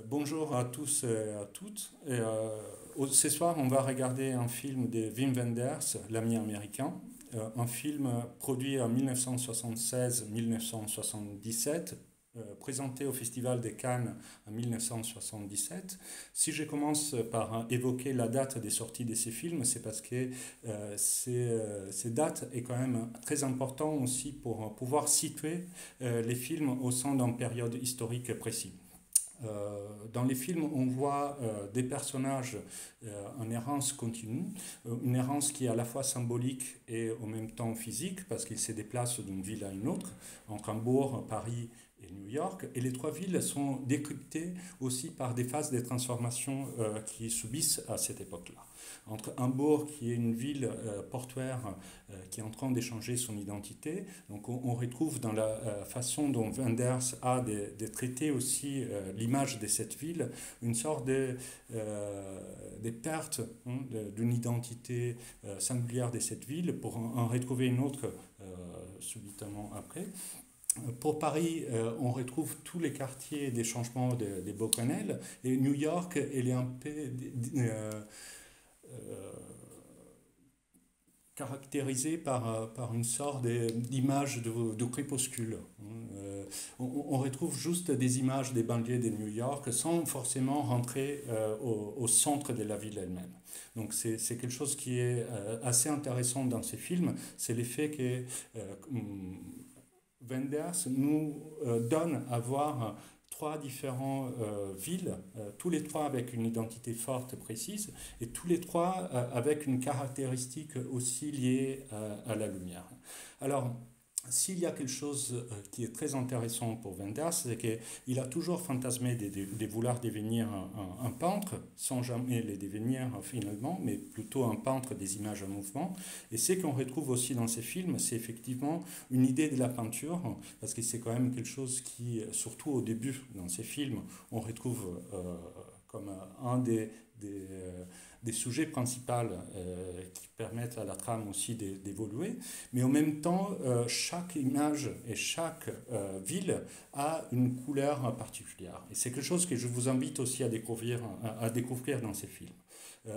Bonjour à tous et à toutes. Ce soir, on va regarder un film de Wim Wenders, l'ami américain. Un film produit en 1976-1977, présenté au Festival de Cannes en 1977. Si je commence par évoquer la date des sorties de ces films, c'est parce que ces dates est quand même très important aussi pour pouvoir situer les films au sein d'une période historique précise. Dans les films, on voit des personnages en errance continue, une errance qui est à la fois symbolique et en même temps physique, parce qu'ils se déplacent d'une ville à une autre, entre Hambourg, Paris et New York. Et les trois villes sont décryptées aussi par des phases de transformation qui subissent à cette époque-là. Entre Hambourg, qui est une ville portuaire qui est en train d'échanger son identité, donc on retrouve dans la façon dont Wenders a de traiter aussi l'image de cette ville, une sorte de perte d'une identité singulière de cette ville pour en retrouver une autre subitement après. Pour Paris, on retrouve tous les quartiers des changements des Beaucanel, et New York, elle est un peu euh, caractérisée par une sorte d'image de crépuscule. On retrouve juste des images des banlieues de New York sans forcément rentrer au centre de la ville elle-même. Donc c'est quelque chose qui est assez intéressant dans ces films, c'est l'effet que Wenders nous donne à voir trois différentes villes, tous les trois avec une identité forte, précise, et tous les trois avec une caractéristique aussi liée à la lumière. Alors, s'il y a quelque chose qui est très intéressant pour Wenders, c'est qu'il a toujours fantasmé de vouloir devenir un peintre, sans jamais les devenir finalement, mais plutôt un peintre des images en mouvement. Et ce qu'on retrouve aussi dans ces films, c'est effectivement une idée de la peinture, parce que c'est quand même quelque chose qui, surtout au début dans ces films, on retrouve comme un des sujets principaux qui permettent à la trame aussi d'évoluer. Mais en même temps, chaque image et chaque ville a une couleur particulière. Et c'est quelque chose que je vous invite aussi à découvrir dans ces films.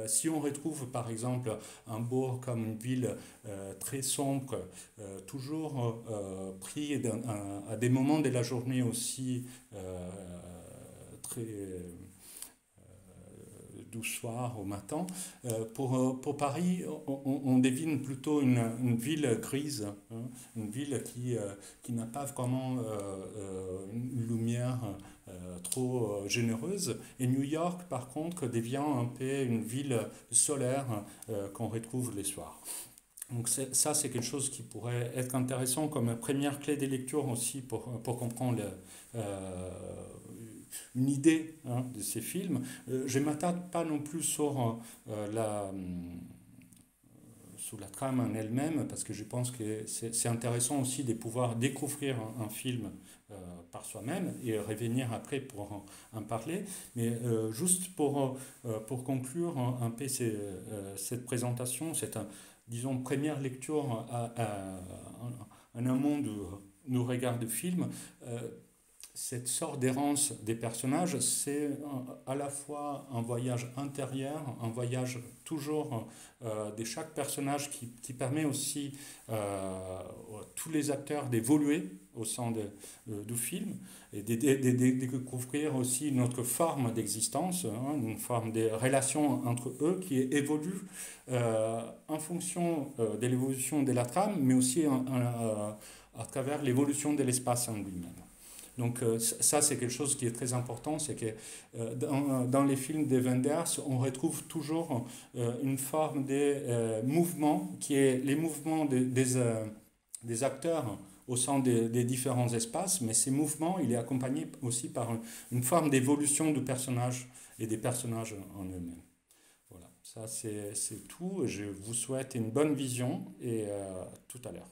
Si on retrouve par exemple Hambourg comme une ville très sombre, toujours pris à des moments de la journée aussi très du soir au matin. Pour Paris, on devine plutôt une ville grise, hein, une ville qui n'a pas vraiment une lumière trop généreuse. Et New York, par contre, devient un peu une ville solaire qu'on retrouve les soirs. Donc ça, c'est quelque chose qui pourrait être intéressant comme première clé de lecture aussi pour comprendre une idée de ces films. Je ne m'attarde pas non plus sur la trame en elle-même, parce que je pense que c'est intéressant aussi de pouvoir découvrir un film par soi-même et revenir après pour en parler. Mais juste pour conclure un peu cette présentation, cette, disons, première lecture en amont de nos regards de film, cette sorte d'errance des personnages, c'est à la fois un voyage intérieur, un voyage toujours de chaque personnage qui permet aussi à tous les acteurs d'évoluer au sein du film et de découvrir aussi notre forme d'existence, hein, une forme de relation entre eux qui évolue en fonction de l'évolution de la trame, mais aussi à travers l'évolution de l'espace en lui-même. Donc ça, c'est quelque chose qui est très important, c'est que dans les films de Wenders, on retrouve toujours une forme de mouvement qui est les mouvements des acteurs au sein des différents espaces, mais ces mouvements, il est accompagné aussi par une forme d'évolution du personnage et des personnages en eux-mêmes. Voilà, ça c'est tout. Je vous souhaite une bonne vision et tout à l'heure.